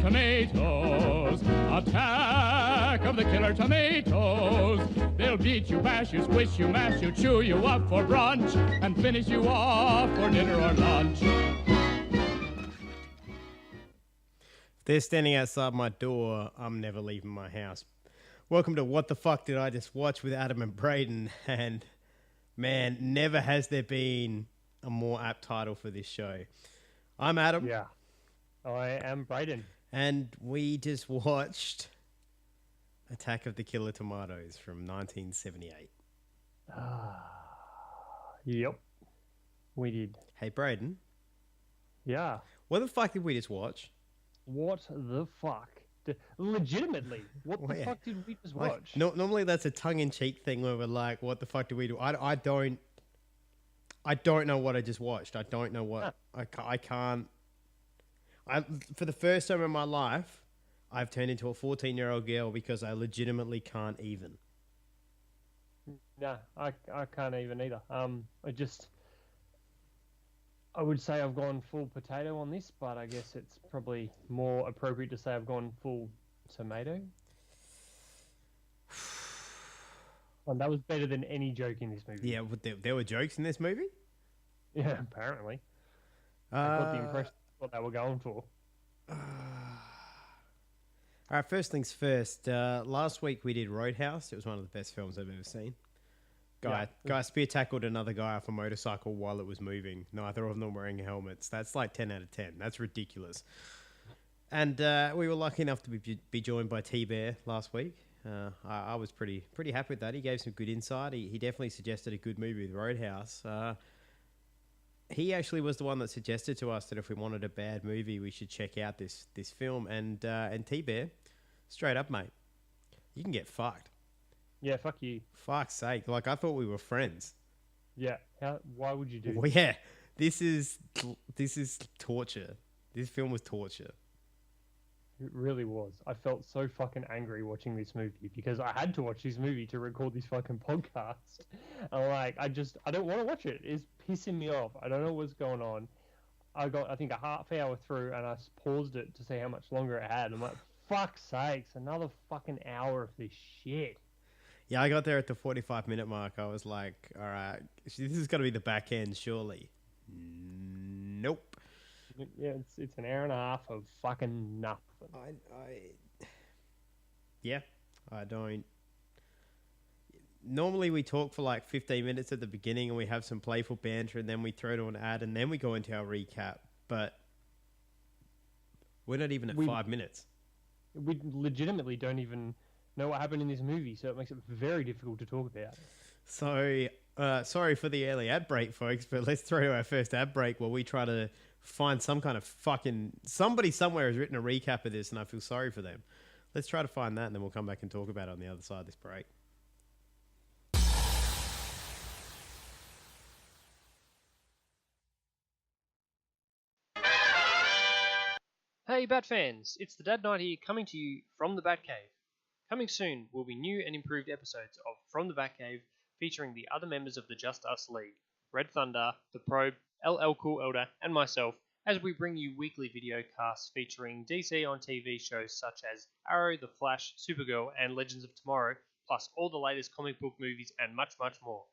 tomatoes. Attack of the killer tomatoes. They'll beat you, bash you, squish you, mash you, chew you up for brunch, and finish you off for dinner or lunch. If they're standing outside my door, I'm never leaving my house. Welcome to What the Fuck Did I Just Watch with Adam and Braden, and man, never has there been a more apt title for this show. I'm Adam. Yeah. I am Braden. And we just watched Attack of the Killer Tomatoes from 1978. Yep. We did. Hey, Braden. Yeah. What the fuck did we just watch? What the fuck? Legitimately, what the fuck did we just watch? Normally that's a tongue-in-cheek thing where we're like, what the fuck did we do? I don't know what I just watched. I don't know what... I can't... for the first time in my life, I've turned into a 14-year-old girl because I legitimately can't even. No, I can't even either. I would say I've gone full potato on this, but I guess it's probably more appropriate to say I've gone full tomato. And that was better than any joke in this movie. Yeah, there were jokes in this movie? Yeah, apparently. I got the impression that's what they were going for. All right, first things first. Last week we did Roadhouse. It was one of the best films I've ever seen. Guy spear tackled another guy off a motorcycle while it was moving. Neither of them wearing helmets. That's like 10 out of 10. That's ridiculous. And we were lucky enough to be joined by T-Bear last week. I was pretty happy with that. He gave some good insight. He definitely suggested a good movie with Roadhouse. He actually was the one that suggested to us that if we wanted a bad movie, we should check out this film. And T-Bear, straight up, mate, you can get fucked. Yeah, fuck you. Fuck's sake. Like, I thought we were friends. Yeah. Why would you do Well, yeah. This is torture. This film was torture. It really was. I felt so fucking angry watching this movie because I had to watch this movie to record this fucking podcast. And I don't want to watch it. It's pissing me off. I don't know what's going on. I got, I think, a half hour through and I paused it to see how much longer it had. I'm like, fuck's sakes, another fucking hour of this shit. Yeah, I got there at the 45-minute mark. I was like, all right, this is going to be the back end, surely. Nope. Yeah, it's an hour and a half of fucking nothing. I don't... Normally we talk for like 15 minutes at the beginning and we have some playful banter and then we throw to an ad and then we go into our recap. But we're not even at 5 minutes. We legitimately don't even know what happened in this movie, so it makes it very difficult to talk about. So, sorry for the early ad break, folks, but let's throw to our first ad break while we try to find some kind of fucking... Somebody somewhere has written a recap of this, and I feel sorry for them. Let's try to find that, and then we'll come back and talk about it on the other side of this break. Hey Bat fans, it's the Dad Knight here coming to you from the Batcave. Coming soon will be new and improved episodes of From the Batcave featuring the other members of the Just Us League, Red Thunder, The Probe, LL Cool Elder, and myself, as we bring you weekly video casts featuring DC on TV shows such as Arrow, The Flash, Supergirl, and Legends of Tomorrow, plus all the latest comic book movies and much, much more.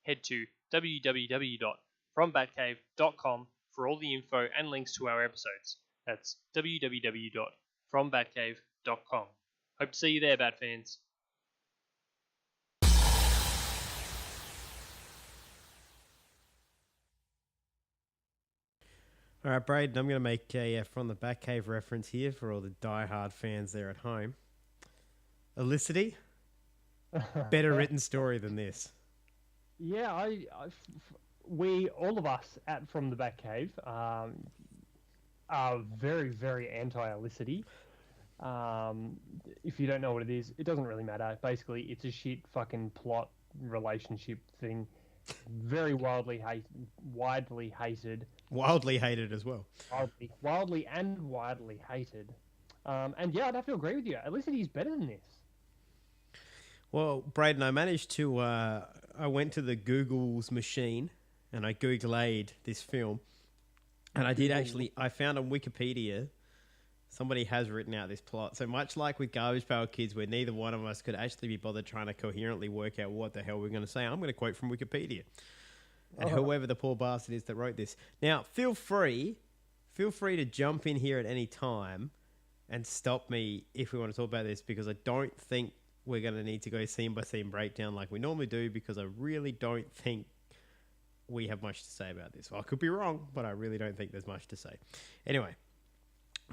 Head to www.frombatcave.com for all the info and links to our episodes. That's www.frombatcave.com. Hope to see you there, Bat fans. All right, Braden, I'm going to make a From the Batcave reference here for all the diehard fans there at home. Elicity, better written story than this. Yeah, we, all of us at From the Batcave, are very, very anti-Elicity. If you don't know what it is, it doesn't really matter. Basically, it's a shit fucking plot relationship thing. Very widely hated. Wildly hated as well. Wildly hated. And yeah, I'd have to agree with you. Elicity's better than this. Well, Braden, I managed to... I went to the Google's machine and I Google'd this film. And I did actually... I found on Wikipedia... Somebody has written out this plot. So much like with Garbage Pail Kids, where neither one of us could actually be bothered trying to coherently work out what the hell we're going to say, I'm going to quote from Wikipedia. And whoever the poor bastard is that wrote this. Now, feel free to jump in here at any time and stop me if we want to talk about this, because I don't think we're going to need to go scene by scene breakdown like we normally do, because I really don't think we have much to say about this. Well, I could be wrong, but I really don't think there's much to say. Anyway,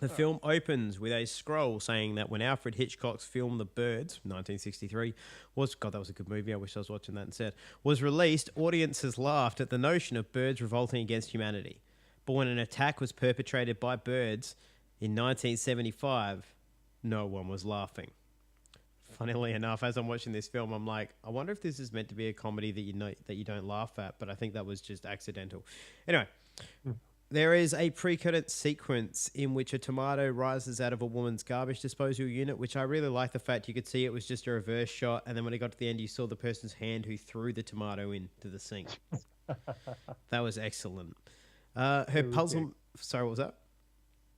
the film opens with a scroll saying that when Alfred Hitchcock's film The Birds, 1963, God, that was a good movie. I wish I was watching that instead, was released, audiences laughed at the notion of birds revolting against humanity. But when an attack was perpetrated by birds in 1975, no one was laughing. Funnily enough, as I'm watching this film, I'm like, I wonder if this is meant to be a comedy that you don't laugh at, but I think that was just accidental. Anyway, there is a pre-credit sequence in which a tomato rises out of a woman's garbage disposal unit, which I really like the fact you could see it was just a reverse shot, and then when it got to the end, you saw the person's hand who threw the tomato into the sink. That was excellent. Her puzzle... Sorry, what was that?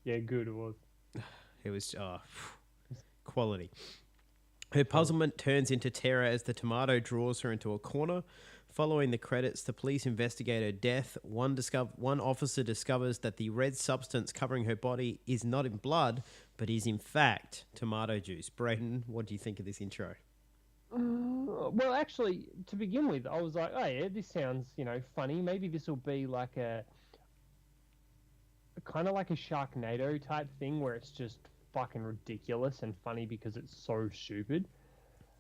Yeah, good it was. It was quality. Her puzzlement turns into terror as the tomato draws her into a corner. Following the credits, the police investigate her death. One officer discovers that the red substance covering her body is not in blood, but is in fact tomato juice. Braden, what do you think of this intro? Well, actually, to begin with, I was like, oh yeah, this sounds, funny. Maybe this will be like a kind of like a Sharknado type thing where it's just fucking ridiculous and funny because it's so stupid.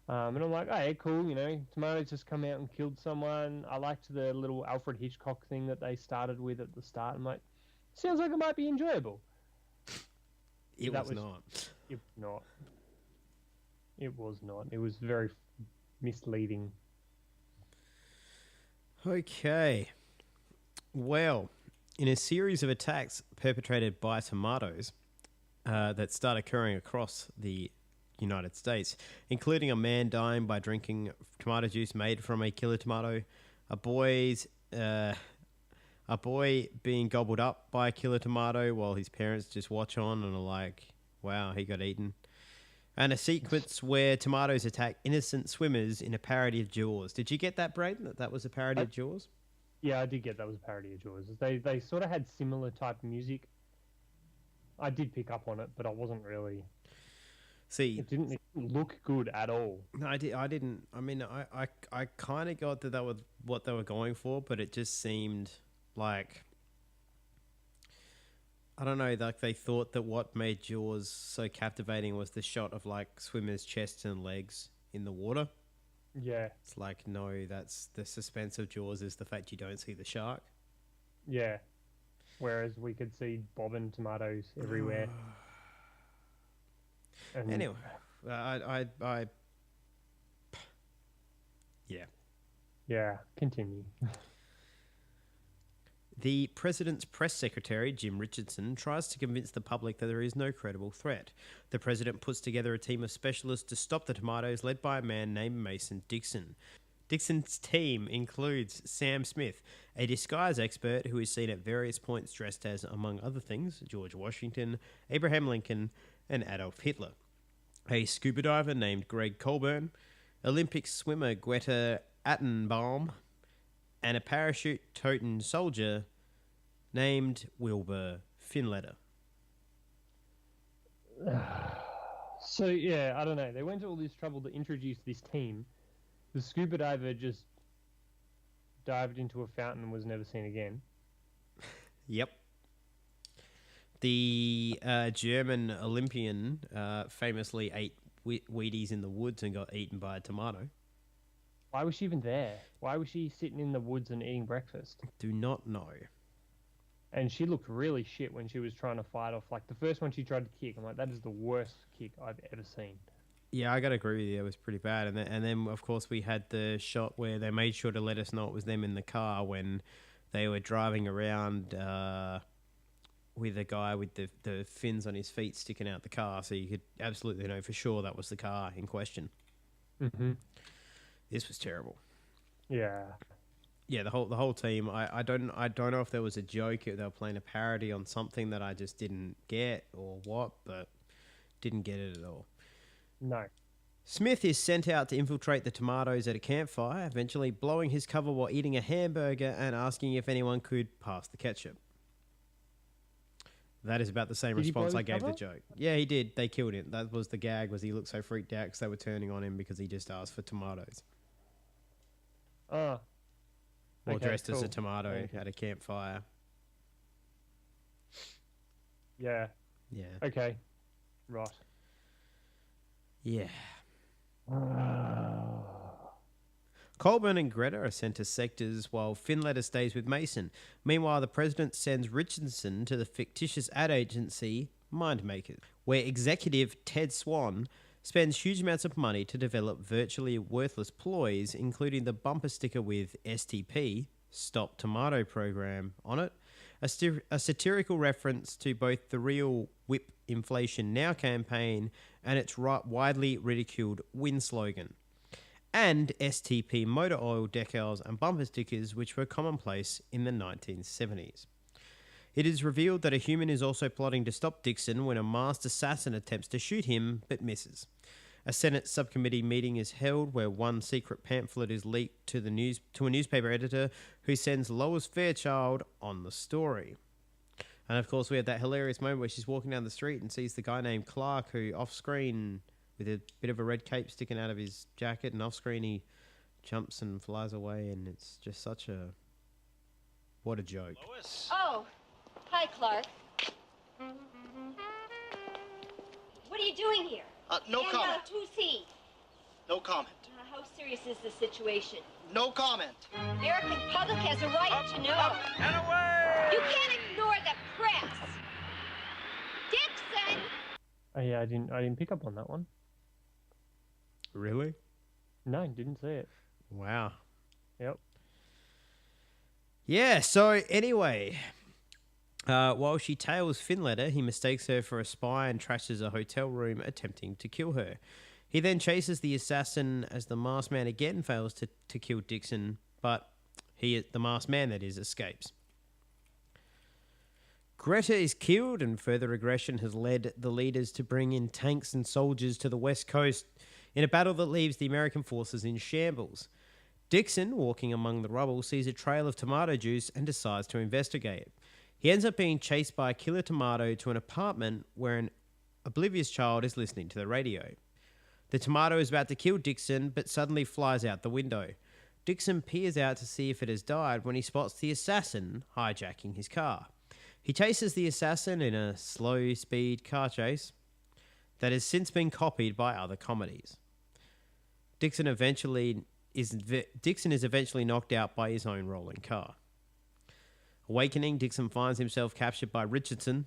And I'm like, oh yeah, cool, tomatoes just come out and killed someone. I liked the little Alfred Hitchcock thing that they started with at the start. I'm like, sounds like it might be enjoyable. It was not. It was not. It was not. It was very misleading. Okay. Well, in a series of attacks perpetrated by tomatoes that start occurring across the United States, including a man dying by drinking tomato juice made from a killer tomato, a boy being gobbled up by a killer tomato while his parents just watch on and are like, wow, he got eaten. And a sequence where tomatoes attack innocent swimmers in a parody of Jaws. Did you get that, Braden, that was a parody of Jaws? Yeah, I did get that was a parody of Jaws. They sort of had similar type music. I did pick up on it, but I wasn't really... See, it didn't look good at all. No, I didn't. I mean, I kind of got that was what they were going for, but it just seemed like, I don't know, like they thought that what made Jaws so captivating was the shot of like swimmers' chests and legs in the water. Yeah. It's like, no, that's the suspense of Jaws is the fact you don't see the shark. Yeah. Whereas we could see bobbing tomatoes everywhere. And anyway, yeah, continue. The president's press secretary, Jim Richardson, tries to convince the public that there is no credible threat. The president puts together a team of specialists to stop the tomatoes, led by a man named Mason Dixon. Dixon's team includes Sam Smith, a disguise expert who is seen at various points dressed as, among other things, George Washington, Abraham Lincoln, and Adolf Hitler. A scuba diver named Greg Colburn, Olympic swimmer Greta Attenbaum, and a parachute-toting soldier named Wilbur Finletter. So, yeah, I don't know. They went to all this trouble to introduce this team. The scuba diver just dived into a fountain and was never seen again. Yep. The German Olympian famously ate Wheaties in the woods and got eaten by a tomato. Why was she even there? Why was she sitting in the woods and eating breakfast? Do not know. And she looked really shit when she was trying to fight off. Like, the first one she tried to kick, I'm like, that is the worst kick I've ever seen. Yeah, I got to agree with you. It was pretty bad. And then, of course, we had the shot where they made sure to let us know it was them in the car when they were driving around with a guy with the fins on his feet sticking out the car. So you could absolutely know for sure that was the car in question. Mm-hmm. This was terrible. Yeah. Yeah, the whole team. I don't know if there was a joke, if they were playing a parody on something that I just didn't get or what, but didn't get it at all. No. Smith is sent out to infiltrate the Tomatoes at a campfire, eventually blowing his cover while eating a hamburger and asking if anyone could pass the ketchup. That is about the same Did he blow response I his gave the cover? joke. Yeah, he did. They killed him. That was the gag, was he looked so freaked out because they were turning on him because he just asked for tomatoes. Ah. Or Okay, dressed as a cool. tomato Thank you. at a campfire. Yeah. Yeah. Okay. Right. Yeah. Colburn and Greta are sent to sectors while Finletter stays with Mason. Meanwhile, the president sends Richardson to the fictitious ad agency Mindmakers, where executive Ted Swan spends huge amounts of money to develop virtually worthless ploys, including the bumper sticker with STP, Stop Tomato Program, on it, a satirical reference to both the real Whip Inflation Now campaign and its widely ridiculed Win slogan, and STP motor oil decals and bumper stickers, which were commonplace in the 1970s. It is revealed that a human is also plotting to stop Dixon when a masked assassin attempts to shoot him but misses. A Senate subcommittee meeting is held where one secret pamphlet is leaked to a newspaper editor who sends Lois Fairchild on the story. And of course, we have that hilarious moment where she's walking down the street and sees the guy named Clark, who off-screen, with a bit of a red cape sticking out of his jacket, and off-screen he jumps and flies away, and it's just such a... what a joke. Lois. Oh, hi, Clark. What are you doing here? No Stand comment. out, who's he? No comment. How serious is the situation? No comment. The American public has a right to know. Up and away! You can't ignore the press. Dixon! Oh yeah, I didn't pick up on that one. Really? No, didn't see it. Wow. Yep. Yeah, so anyway, while she tails Finletter, he mistakes her for a spy and trashes a hotel room attempting to kill her. He then chases the assassin as the masked man again fails to kill Dixon, but the masked man, that is, escapes. Greta is killed, and further aggression has led the leaders to bring in tanks and soldiers to the west coast in a battle that leaves the American forces in shambles. Dixon, walking among the rubble, sees a trail of tomato juice and decides to investigate. He ends up being chased by a killer tomato to an apartment where an oblivious child is listening to the radio. The tomato is about to kill Dixon, but suddenly flies out the window. Dixon peers out to see if it has died when he spots the assassin hijacking his car. He chases the assassin in a slow-speed car chase that has since been copied by other comedies. Dixon is eventually knocked out by his own rolling car. Awakening, Dixon finds himself captured by Richardson.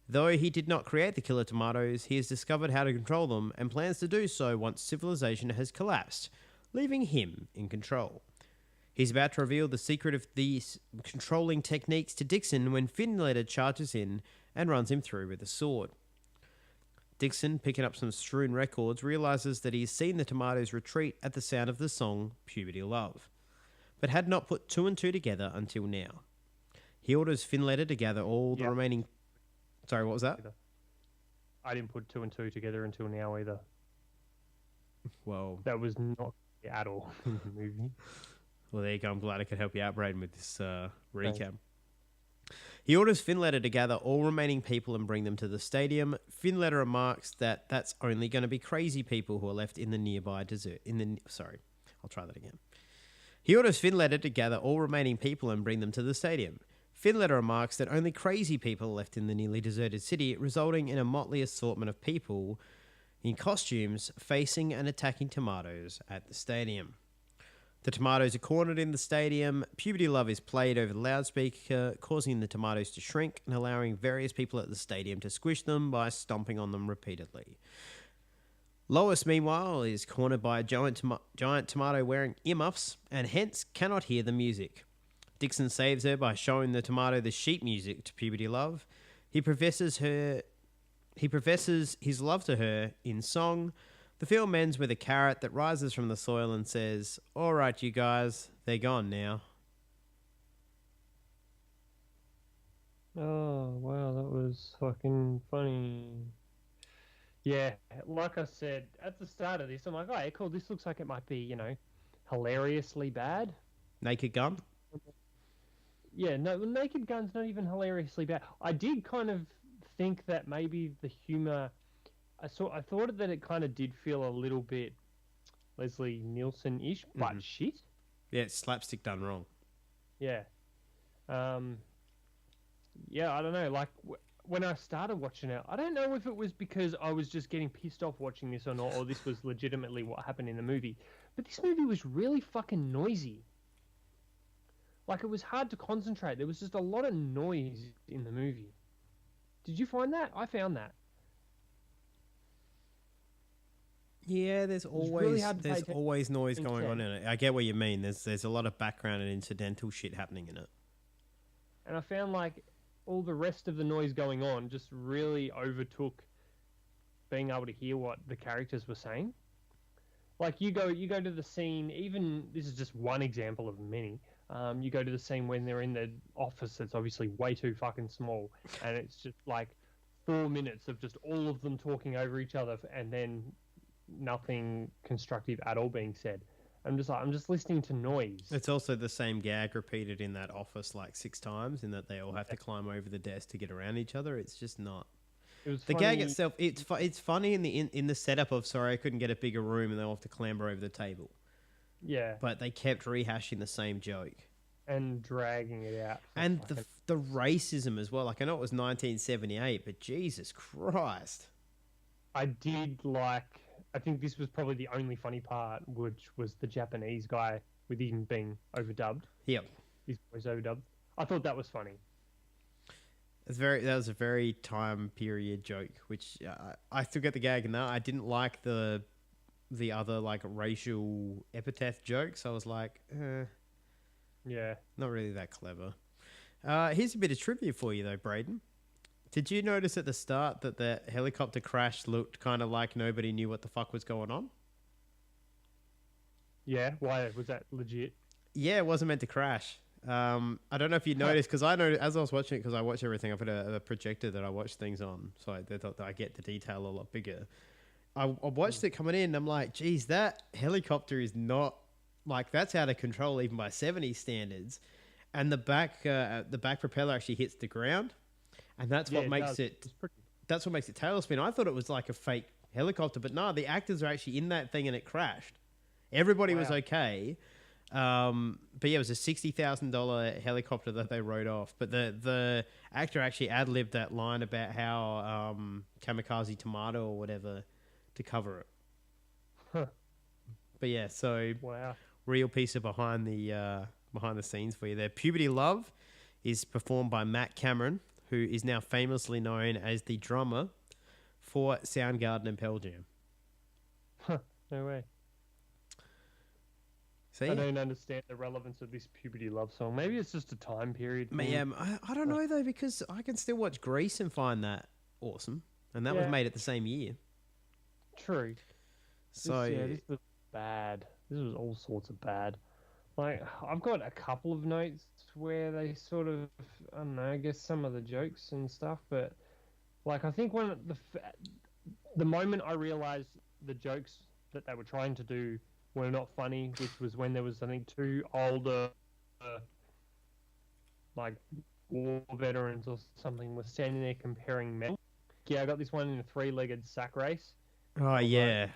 Though he did not create the killer tomatoes, he has discovered how to control them and plans to do so once civilization has collapsed, leaving him in control. He's about to reveal the secret of these controlling techniques to Dixon when Finletter charges in and runs him through with a sword. Dixon, picking up some strewn records, realizes that he's seen the tomatoes retreat at the sound of the song Puberty Love, but had not put two and two together until now. He orders Finletter to gather all the remaining... Sorry, what was that? I didn't put two and two together until now either. Well, That was not at all in the movie. well, there you go. I'm glad I could help you out, Braden, with this recap. He orders Finletter to gather all remaining people and bring them to the stadium. Finletter remarks that that's only going to be crazy people who are left in the nearby desert. I'll try that again. He orders Finletter to gather all remaining people and bring them to the stadium. Finletter remarks that only crazy people are left in the nearly deserted city, resulting in a motley assortment of people in costumes facing and attacking tomatoes at the stadium. The tomatoes are cornered in the stadium. Puberty Love is played over the loudspeaker, causing the tomatoes to shrink and allowing various people at the stadium to squish them by stomping on them repeatedly. Lois, meanwhile, is cornered by a giant tomato wearing earmuffs and hence cannot hear the music. Dixon saves her by showing the tomato the sheet music to Puberty Love. He professes his love to her in song. The film ends with a carrot that rises from the soil and says, "All right, you guys, they're gone now. Oh, wow, that was fucking funny. Yeah, like I said at the start of this, I'm like, oh, yeah, cool. This looks like it might be, hilariously bad. Naked Gun. Yeah, no, Naked Gun's not even hilariously bad. I did kind of think that maybe the humor. I thought that it kind of did feel a little bit Leslie Nielsen-ish, but shit. Yeah, it's slapstick done wrong. Yeah. Um. Yeah, I don't know. Like when I started watching it, I don't know if it was because I was just getting pissed off watching this or not, or this was legitimately what happened in the movie. But this movie was really fucking noisy. Like, it was hard to concentrate. There was just a lot of noise in the movie. Did you find that? I found that. Yeah, there's really always noise attention. going on in it. I get what you mean. There's a lot of background and incidental shit happening in it. And I found, like, all the rest of the noise going on just really overtook being able to hear what the characters were saying. Like, you go to the scene, even, this is just one example of many, you go to the scene when they're in the office that's obviously way too fucking small, and it's just like 4 minutes of just all of them talking over each other, and then nothing constructive at all being said. I'm just listening to noise. It's also the same gag repeated in that office like 6 times, in that they all have to climb over the desk to get around each other. It's just not. The gag itself, it's funny in the setup of, sorry, I couldn't get a bigger room and they all have to clamber over the table. Yeah. But they kept rehashing the same joke. And dragging it out. And the racism as well. Like, I know it was 1978, but Jesus Christ. I did like... I think this was probably the only funny part, which was the Japanese guy with him being overdubbed. Yep. His voice overdubbed. I thought that was funny. That was a very time period joke, which I still get the gag, and I didn't like the other like racial epithet jokes. I was like, yeah, not really that clever. Here's a bit of trivia for you though, Braden. Did you notice at the start that the helicopter crash looked kind of like nobody knew what the fuck was going on? Yeah, why was that legit? Yeah, it wasn't meant to crash. I don't know if you noticed, because I know as I was watching it, because I watch everything. I've got a projector that I watch things on, so they thought that I get the detail a lot bigger. I watched it coming in, and I'm like, geez, that helicopter is not, like, that's out of control even by 70 standards. And the back propeller actually hits the ground, and that's what makes it. That's what makes it tail spin. I thought it was like a fake helicopter, but no, the actors are actually in that thing, and it crashed. Everybody was okay. But yeah, it was a $60,000 helicopter that they wrote off. But the actor actually ad-libbed that line about how kamikaze tomato or whatever to cover it. Huh. But yeah, so real piece of behind the scenes for you there. Puberty Love is performed by Matt Cameron, who is now famously known as the drummer for Soundgarden and Pearl Jam. Huh, no way. So, I don't understand the relevance of this Puberty Love song. Maybe it's just a time period thing. Yeah, I don't know though, because I can still watch Grease and find that awesome, and that was made at the same year. True. So this was bad. This was all sorts of bad. Like, I've got a couple of notes where they sort of, I don't know, I guess some of the jokes and stuff, but like, I think when the moment I realized the jokes that they were trying to do were not funny, which was when there was, I think, 2 older, like, war veterans or something were standing there comparing men. Yeah, I got this one in a 3-legged sack race. Oh, yeah.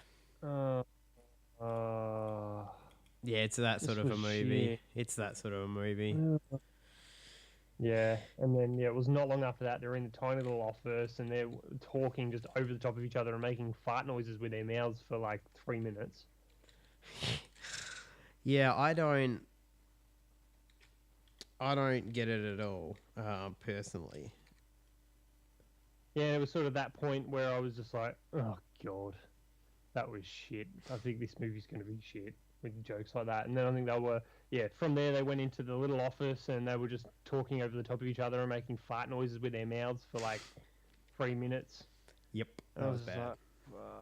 Yeah, it's that sort of a movie. Shit. It's that sort of a movie. Yeah, and then, it was not long after that, they're in the tiny little office, and they're talking just over the top of each other and making fart noises with their mouths for, like, 3 minutes. Yeah, I don't get it at all, personally. Yeah, it was sort of that point where I was just like, oh god, that was shit. I think this movie's going to be shit with jokes like that. And then I think they were, from there they went into the little office and they were just talking over the top of each other and making fart noises with their mouths for like 3 minutes. Yep, that was bad. Like,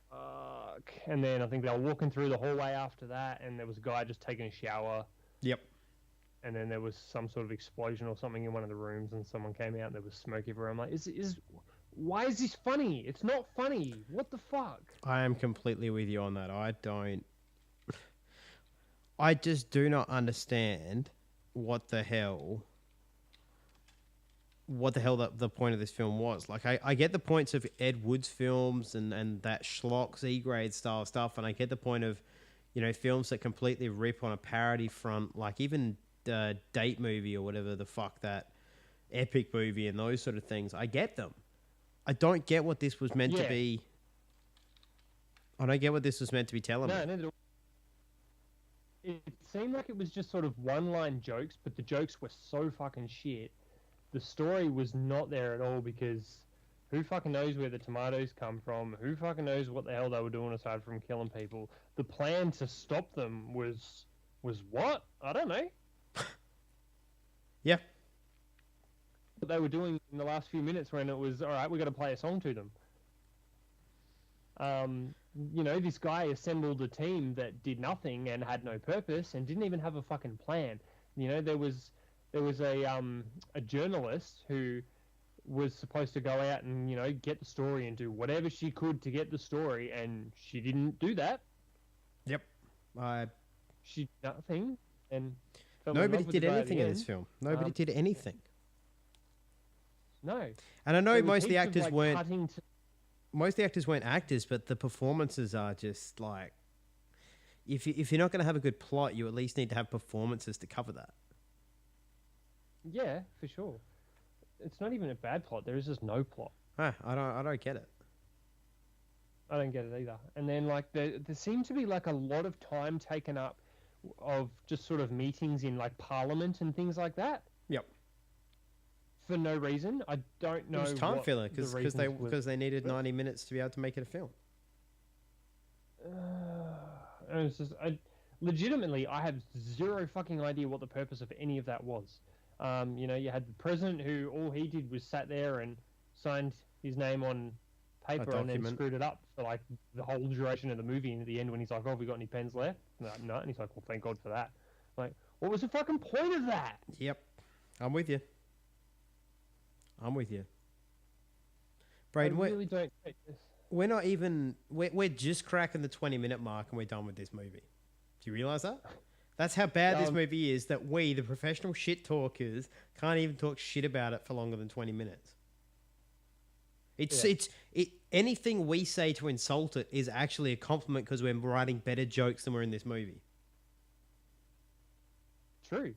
fuck. And then I think they were walking through the hallway after that, and there was a guy just taking a shower. Yep. and then there was some sort of explosion or something in one of the rooms, and someone came out and there was smoke everywhere. I'm like, why is this funny? It's not funny. What the fuck? I am completely with you on that. I just do not understand what the hell the point of this film was. Like, I get the points of Ed Wood's films and that schlock Z-grade style stuff, and I get the point of, films that completely rip on a parody front, like even Date Movie or whatever the fuck, that epic movie and those sort of things. I get them. I don't get what this was meant to be. I don't get what this was meant to be telling me. No. It seemed like it was just sort of one-line jokes, but the jokes were so fucking shit. The story was not there at all, because who fucking knows where the tomatoes come from? Who fucking knows what the hell they were doing aside from killing people? The plan to stop them was what? I don't know. Yeah. What they were doing in the last few minutes when it was, all right, we got to play a song to them. This guy assembled a team that did nothing and had no purpose and didn't even have a fucking plan. There was a journalist who was supposed to go out and, get the story and do whatever she could to get the story, and she didn't do that. Yep. She did nothing, and nobody did anything in this film. Nobody did anything. No. And I know most of the actors weren't... Most of the actors weren't actors, but the performances are just like... If you're not going to have a good plot, you at least need to have performances to cover that. Yeah, for sure. It's not even a bad plot. There is just no plot. I don't get it. I don't get it either. And then there seemed to be a lot of time taken up of just sort of meetings in Parliament and things like that. Yep. For no reason. I don't know. It was time filler because they needed 90 minutes to be able to make it a film. It was just, legitimately, I have zero fucking idea what the purpose of any of that was. You had the president who all he did was sat there and signed his name on paper and then screwed it up for the whole duration of the movie. And at the end, when he's like, "Oh, have we got any pens left?" No, and he's like, "Well, thank God for that." What was the fucking point of that? Yep, I'm with you. Braden, I really don't take this. We're not even... We're just cracking the 20-minute mark and we're done with this movie. Do you realise that? That's how bad this movie is, that we, the professional shit talkers, can't even talk shit about it for longer than 20 minutes. Anything we say to insult it is actually a compliment because we're writing better jokes than we're in this movie. True.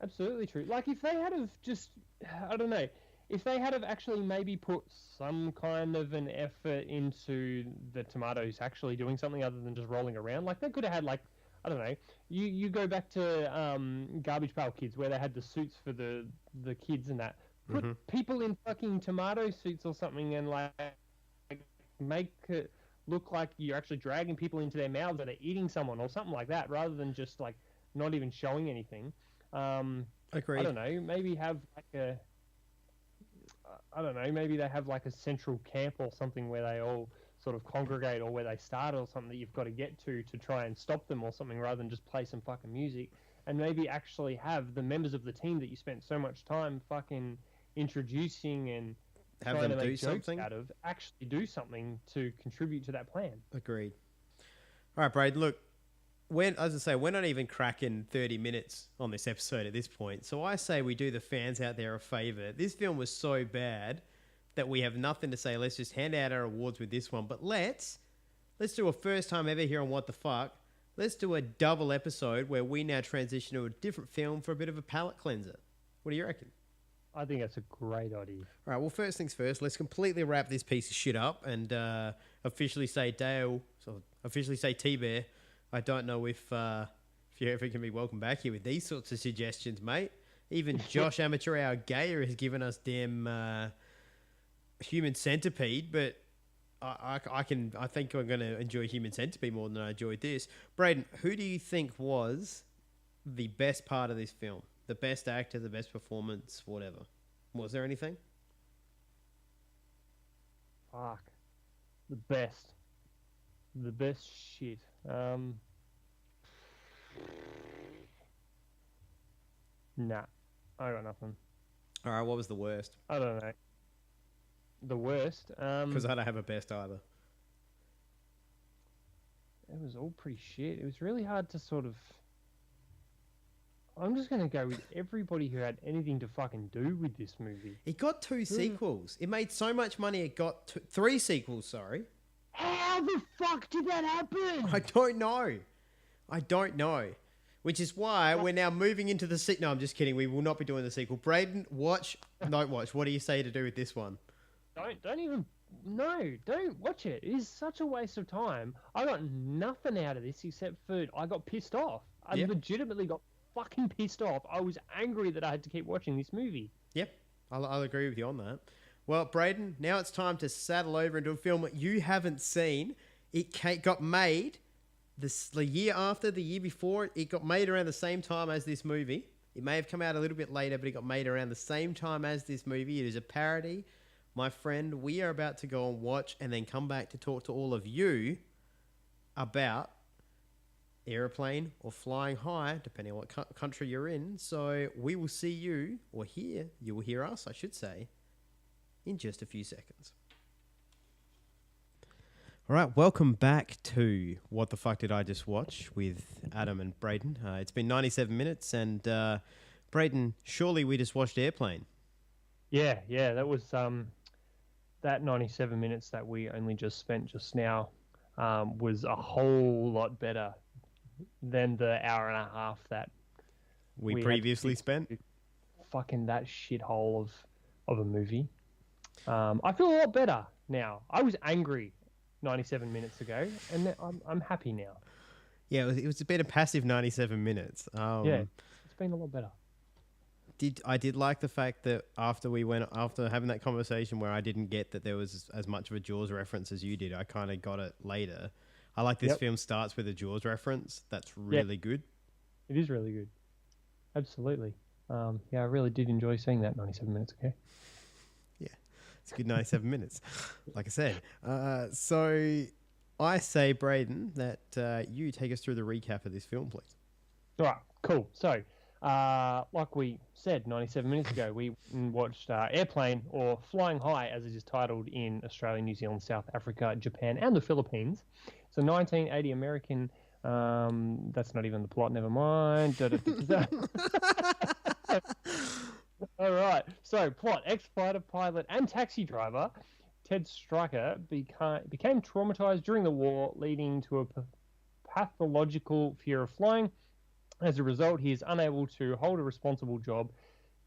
Absolutely true. If they had have just... I don't know. If they had have actually maybe put some kind of an effort into the tomatoes actually doing something other than just rolling around, they could have had, I don't know. You go back to Garbage Pail Kids, where they had the suits for the kids and that. Put people in fucking tomato suits or something and, make it look like you're actually dragging people into their mouths that are eating someone or something like that, rather than just, not even showing anything. Agreed. I don't know. Maybe have I don't know. Maybe they have a central camp or something where they all sort of congregate, or where they start, or something that you've got to get to try and stop them or something, rather than just play some fucking music. And maybe actually have the members of the team that you spent so much time fucking introducing and have trying them to do make jokes something out of, actually do something to contribute to that plan. Agreed. All right, Braden, look, as I say, we're not even cracking 30 minutes on this episode at this point. So I say we do the fans out there a favour. This film was so bad that we have nothing to say. Let's just hand out our awards with this one. But let's do a first time ever here on What the Fuck. Let's do a double episode where we now transition to a different film for a bit of a palate cleanser. What do you reckon? I think that's a great idea. All right, well, first things first, let's completely wrap this piece of shit up and officially say T-Bear. I don't know if you ever can be welcome back here with these sorts of suggestions, mate. Even Josh Amateur Hour Gayer has given us damn Human Centipede, but I think I'm going to enjoy Human Centipede more than I enjoyed this. Braden, who do you think was the best part of this film? The best actor, the best performance, whatever. Was there anything? Fuck. The best shit. Nah, I got nothing. All right, what was the worst? I don't know. The worst? Because I don't have a best either. It was all pretty shit. It was really hard to sort of... I'm just going to go with everybody who had anything to fucking do with this movie. It got 2 sequels. It made so much money, it got 3 sequels, sorry. How the fuck did that happen? I don't know. Which is why we're now moving into the sequel. No, I'm just kidding. We will not be doing the sequel. Braden, watch. Don't watch. What do you say to do with this one? Don't watch it. It is such a waste of time. I got nothing out of this except for I got pissed off. I legitimately got fucking pissed off. I was angry that I had to keep watching this movie. Yep, I'll agree with you on that. Well, Braden, now it's time to saddle over into a film you haven't seen. It got made the year after, the year before. It got made around the same time as this movie. It may have come out a little bit later, but it got made around the same time as this movie. It is a parody. My friend, we are about to go and watch and then come back to talk to all of you about Airplane or Flying High, depending on what country you're in. So we will see you, or you will hear us, I should say, in just a few seconds. All right, welcome back to What the Fuck Did I Just Watch with Adam and Braden. It's been 97 minutes, and Braden, surely we just watched Airplane. Yeah, that was that 97 minutes that we only just spent just now was a whole lot better than the hour and a half that we previously spent. Fucking that shithole of a movie. I feel a lot better now. I was angry 97 minutes ago, and I'm happy now. Yeah, it was a bit of passive 97 minutes. Yeah, it's been a lot better. I did like the fact that after having that conversation where I didn't get that there was as much of a Jaws reference as you did, I kind of got it later. I like this film starts with a Jaws reference. That's really good. It is really good. Absolutely. I really did enjoy seeing that 97 minutes ago. Yeah, it's a good 97 minutes, like I said. So I say, Braden, that you take us through the recap of this film, please. All right, cool. So, like we said 97 minutes ago, we watched Airplane, or Flying High, as it is titled in Australia, New Zealand, South Africa, Japan, and the Philippines. It's a 1980 American... that's not even the plot, never mind. All right, so plot. Ex-fighter pilot and taxi driver Ted Stryker became traumatized during the war, leading to a pathological fear of flying. As a result, he is unable to hold a responsible job.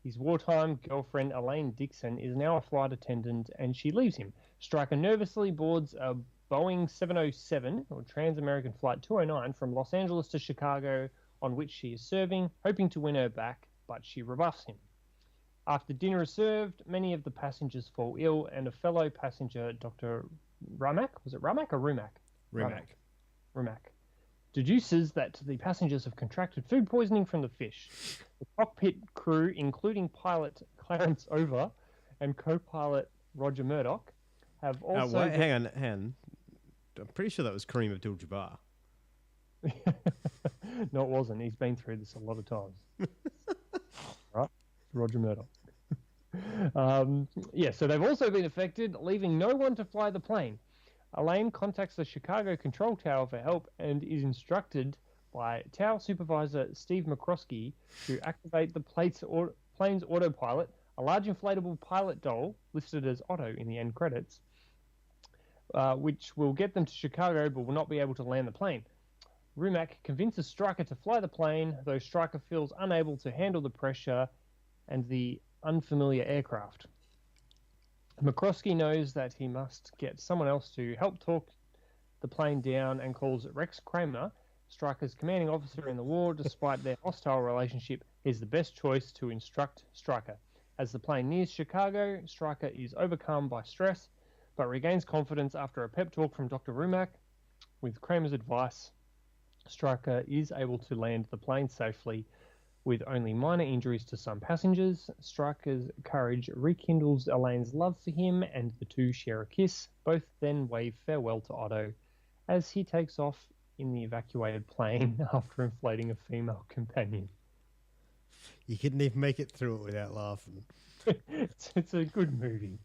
His wartime girlfriend, Elaine Dixon, is now a flight attendant, and she leaves him. Stryker nervously boards a Boeing 707, or Trans-American Flight 209, from Los Angeles to Chicago, on which she is serving, hoping to win her back, but she rebuffs him. After dinner is served, many of the passengers fall ill, and a fellow passenger, Dr. Rumack, was it Rumack or Rumack? Rumack. Deduces that the passengers have contracted food poisoning from the fish. The cockpit crew, including pilot Clarence Over and co-pilot Roger Murdoch, have also... Hang on. I'm pretty sure that was Kareem Abdul-Jabbar. No, it wasn't. He's been through this a lot of times. Right? Roger Murdoch. So they've also been affected, leaving no one to fly the plane. Elaine contacts the Chicago Control Tower for help and is instructed by Tower Supervisor Steve McCroskey to activate the plane's autopilot, a large inflatable pilot doll, listed as Otto in the end credits, which will get them to Chicago but will not be able to land the plane. Rumack convinces Stryker to fly the plane, though Stryker feels unable to handle the pressure and the unfamiliar aircraft. McCroskey knows that he must get someone else to help talk the plane down and calls Rex Kramer, Stryker's commanding officer in the war. Despite their hostile relationship, he's the best choice to instruct Stryker. As the plane nears Chicago, Stryker is overcome by stress, but regains confidence after a pep talk from Dr. Rumack. With Kramer's advice, Stryker is able to land the plane safely, with only minor injuries to some passengers. Stryker's courage rekindles Elaine's love for him, and the two share a kiss. Both then wave farewell to Otto as he takes off in the evacuated plane after inflating a female companion. You couldn't even make it through it without laughing. It's a good movie.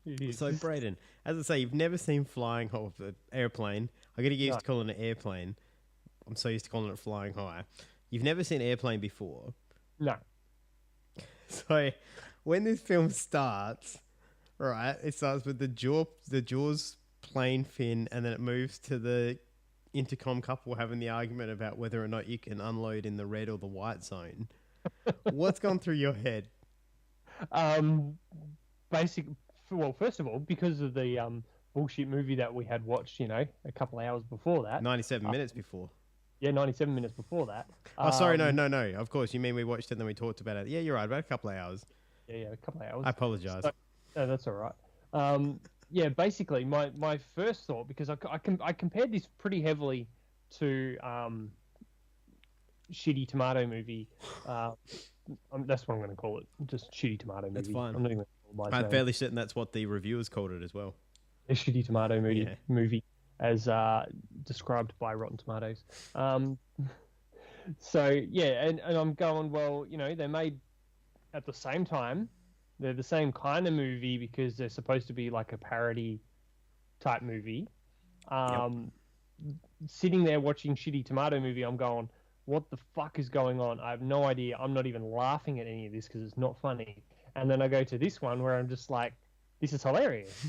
It is. So, Braden, as I say, you've never seen flying high, the airplane. I get used to calling it airplane. I'm so used to calling it flying high. You've never seen airplane before. No. So, when this film starts, right, it starts with the Jaws plane fin, and then it moves to the intercom couple having the argument about whether or not you can unload in the red or the white zone. What's gone through your head? Well, first of all, because of the bullshit movie that we had watched, a couple of hours before that. 97 minutes before. Yeah, 97 minutes before that. Oh, sorry, no. Of course, you mean we watched it and then we talked about it. Yeah, you're right, about a couple of hours. Yeah, a couple of hours. I apologise. So, no, that's all right. Yeah, basically, my first thought, because I compared this pretty heavily to shitty tomato movie. That's what I'm going to call it. Just shitty tomato movie. That's fine. I'm not even going to I'm fairly certain that's what the reviewers called it as well. A shitty tomato movie as described by Rotten Tomatoes. So, yeah, and I'm going, well, they're made at the same time. They're the same kind of movie because they're supposed to be like a parody type movie. Sitting there watching shitty tomato movie, I'm going, what the fuck is going on? I have no idea. I'm not even laughing at any of this because it's not funny. And then I go to this one where I'm just like, this is hilarious.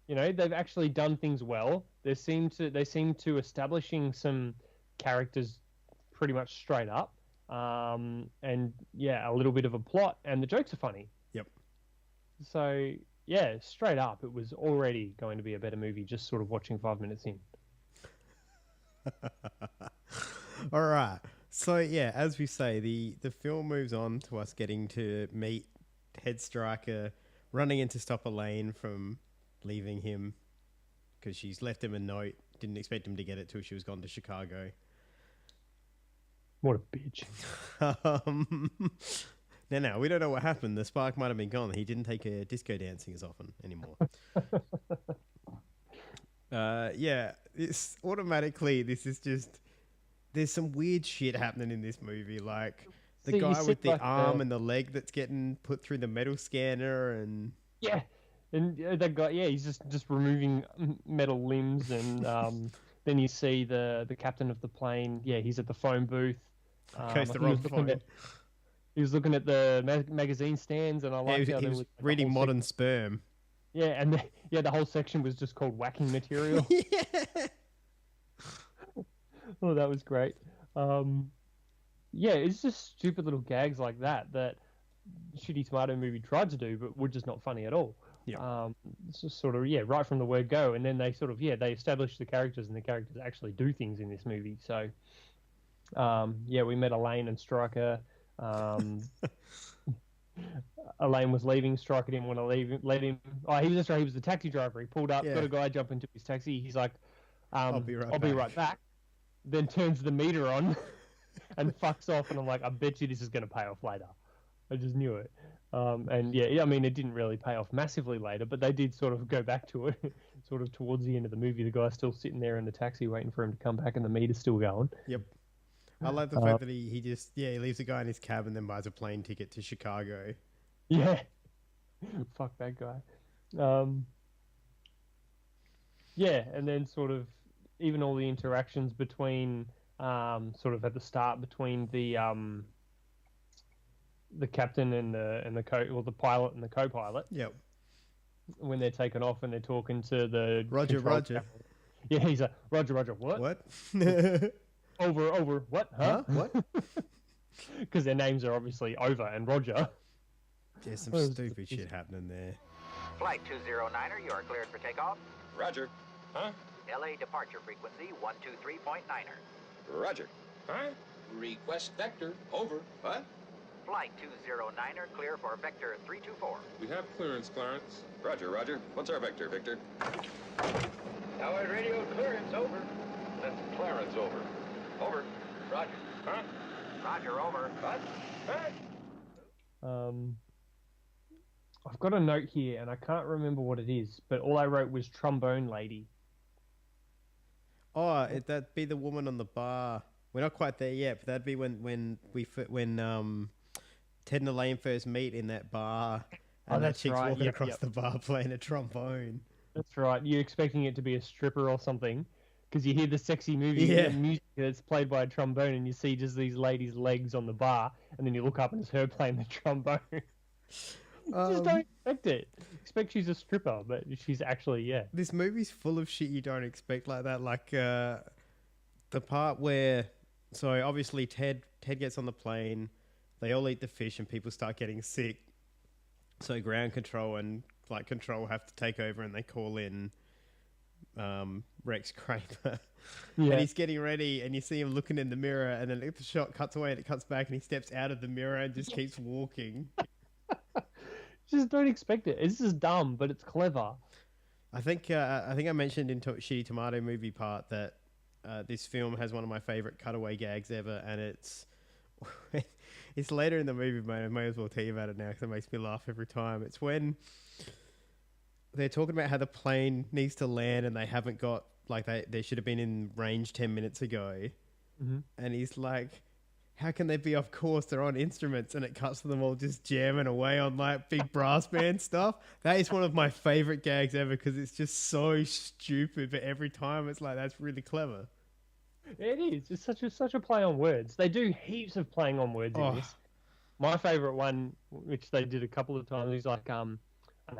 They've actually done things well. They seem to establishing some characters pretty much straight up. And yeah, a little bit of a plot, and the jokes are funny. Yep. So yeah, straight up, it was already going to be a better movie just sort of watching 5 minutes in. All right. So yeah, as we say, the film moves on to us getting to meet Head Striker running in to stop Elaine from leaving him because she's left him a note. Didn't expect him to get it till she was gone to Chicago. What a bitch. Now, we don't know what happened. The spark might have been gone. He didn't take disco dancing as often anymore. Yeah, this is just... There's some weird shit happening in this movie. Like, the guy with the arm and the leg that's getting put through the metal scanner and... Yeah, and that guy, he's just removing metal limbs and... Then you see the captain of the plane. Yeah, he's at the phone booth. He was looking at the magazine stands, and I liked how he was reading Modern Sperm. Yeah, and the whole section was just called whacking material. Yeah. Oh, that was great. Yeah, it's just stupid little gags like that Shitty Tomato movie tried to do, but were just not funny at all. Yeah. It's just sort of, right from the word go. And then they sort of, they establish the characters, and the characters actually do things in this movie. So, we met Elaine and Stryker. Elaine was leaving. Stryker didn't want to let him. Oh, he was the taxi driver. He pulled up, got a guy jump into his taxi. He's like, I'll be right back. Then turns the meter on and fucks off. And I'm like, I bet you this is going to pay off later. I just knew it. And yeah, I mean, it didn't really pay off massively later, but they did sort of go back to it sort of towards the end of the movie. The guy's still sitting there in the taxi waiting for him to come back, and the meter's still going. Yep. I like the fact that he just, he leaves the guy in his cab and then buys a plane ticket to Chicago. Yeah. Fuck that guy. Yeah, and then sort of even all the interactions between, sort of at the start between the captain and the pilot and the co-pilot. Yep. When they're taken off and they're talking to the Roger. Captain. Yeah, he's a Roger. What? What? Over. What? Huh? What? Because their names are obviously Over and Roger. There's some stupid shit happening there. Flight 209er, you are cleared for takeoff. Roger. Huh? LA departure frequency 123.9er. Roger. Huh? Request vector. Over. What? Flight 209er, clear for vector 324. We have clearance, Clarence. Roger. What's our vector, Victor? Tower radio clearance, over. That's Clarence, over. Over. Roger. Huh? Roger, over. What? Huh? I've got a note here, and I can't remember what it is, but all I wrote was trombone lady. Oh, that'd be the woman on the bar. We're not quite there yet, but that'd be when Ted and Elaine first meet in that bar, and that chick's walking across the bar playing a trombone. That's right. You're expecting it to be a stripper or something, because you hear the sexy music that's played by a trombone, and you see just these ladies' legs on the bar, and then you look up and it's her playing the trombone. Just don't expect it. Expect she's a stripper, but she's actually, This movie's full of shit you don't expect like that. Like the part where, so obviously Ted gets on the plane, they all eat the fish, and people start getting sick. So ground control and flight control have to take over, and they call in Rex Kramer. And he's getting ready, and you see him looking in the mirror, and then the shot cuts away and it cuts back, and he steps out of the mirror and just keeps walking. Just don't expect it. It's just dumb, but it's clever. I think I mentioned in Shitty Tomato Movie part that this film has one of my favorite cutaway gags ever, and it's later in the movie, mate. I may as well tell you about it now because it makes me laugh every time. It's when they're talking about how the plane needs to land, and they haven't got, like, they should have been in range 10 minutes ago. Mm-hmm. And he's like, how can they be off course? They're on instruments, and it cuts to them all just jamming away on like big brass band stuff. That is one of my favorite gags ever because it's just so stupid, but every time it's like, that's really clever. It is. It's such a play on words. They do heaps of playing on words in this. My favorite one, which they did a couple of times, is like, and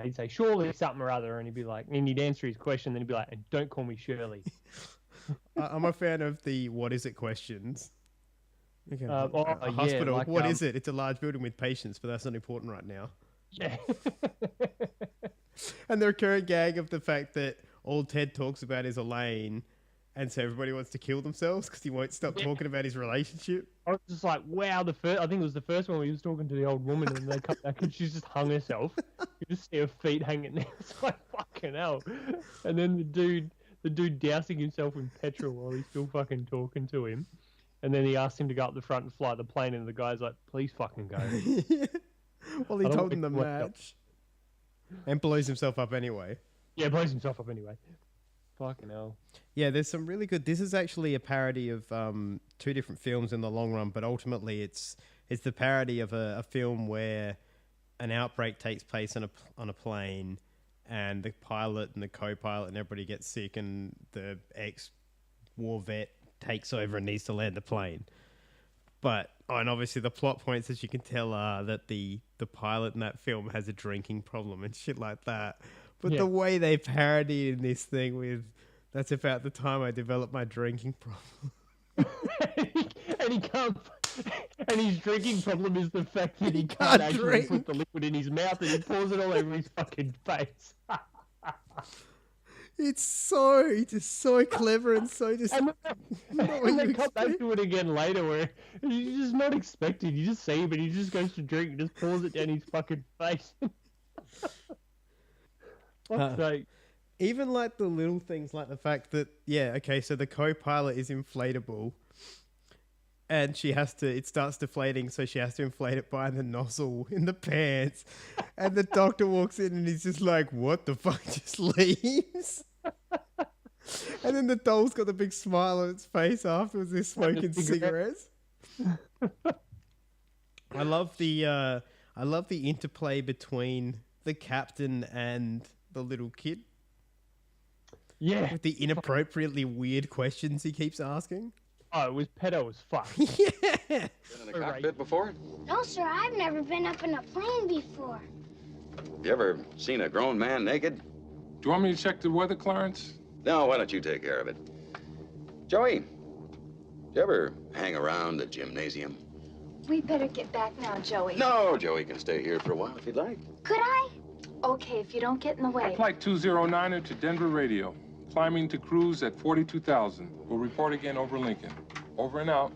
he'd say, surely something or other, and he'd be like, and he'd answer his question, then he'd be like, and don't call me Shirley. I'm a fan of the what is it questions. Okay. A yeah, hospital. like, What is it? It's a large building with patients, but that's not important right now. Yeah. And the recurring gag of the fact that all Ted talks about is Elaine, and so everybody wants to kill themselves because he won't stop talking about his relationship. I was just like, wow, I think it was the first one where he was talking to the old woman, and they come back and she's just hung herself. You just see her feet hanging there. It's like, fucking hell. And then the dude dousing himself in petrol while he's still fucking talking to him. And then he asked him to go up the front and fly the plane, and the guy's like, please fucking go. Well, he told him the match. And blows himself up anyway. Yeah, blows himself up anyway. Fucking hell. Yeah, there's some really good... This is actually a parody of two different films in the long run, but ultimately it's the parody of a film where an outbreak takes place on a plane, and the pilot and the co-pilot and everybody gets sick, and the ex-war vet takes over and needs to land the plane. And obviously the plot points, as you can tell, are that the pilot in that film has a drinking problem and shit like that. But the way they parodied in this thing with, that's about the time I developed my drinking problem. and he can't... And his drinking problem is the fact that he can't actually put the liquid in his mouth, and he pours it all over his fucking face. It's just so clever and so just... And they come back to it again later where you're just not expecting. You just see him and he just goes to drink and just pours it down his fucking face. Fuck's sake. Even like the little things, like the fact that, so the co-pilot is inflatable, and it starts deflating, so she has to inflate it by the nozzle in the pants. And the doctor walks in and he's just like, what the fuck, just leaves? And then the doll's got the big smile on its face afterwards. They're smoking cigarettes. I love the interplay between the captain and the little kid. Yeah. With the inappropriately weird questions he keeps asking. Oh, it was pedo as fuck. Yeah. Been in a cockpit before? No, sir, I've never been up in a plane before. You ever seen a grown man naked? Do you want me to check the weather, Clarence? No, why don't you take care of it? Joey, do you ever hang around the gymnasium? We better get back now, Joey. No, Joey can stay here for a while if you'd like. Could I? Okay, if you don't get in the way. Flight 209er to Denver Radio. Climbing to cruise at 42,000. We'll report again over Lincoln. Over and out.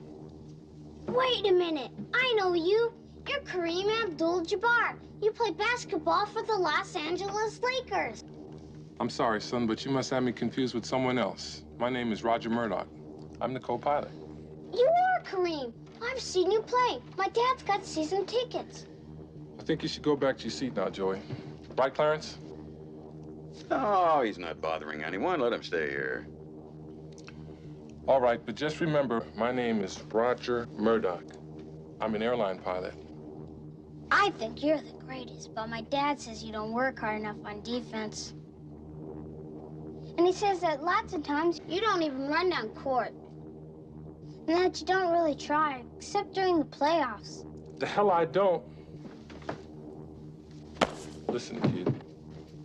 Wait a minute. I know you. You're Kareem Abdul-Jabbar. You play basketball for the Los Angeles Lakers. I'm sorry, son, but you must have me confused with someone else. My name is Roger Murdoch. I'm the co-pilot. You are Kareem. I've seen you play. My dad's got season tickets. I think you should go back to your seat now, Joey. Right, Clarence? No, he's not bothering anyone. Let him stay here. All right, but just remember, my name is Roger Murdoch. I'm an airline pilot. I think you're the greatest, but my dad says you don't work hard enough on defense. And he says that lots of times you don't even run down court. And that you don't really try, except during the playoffs. The hell I don't. Listen, kid.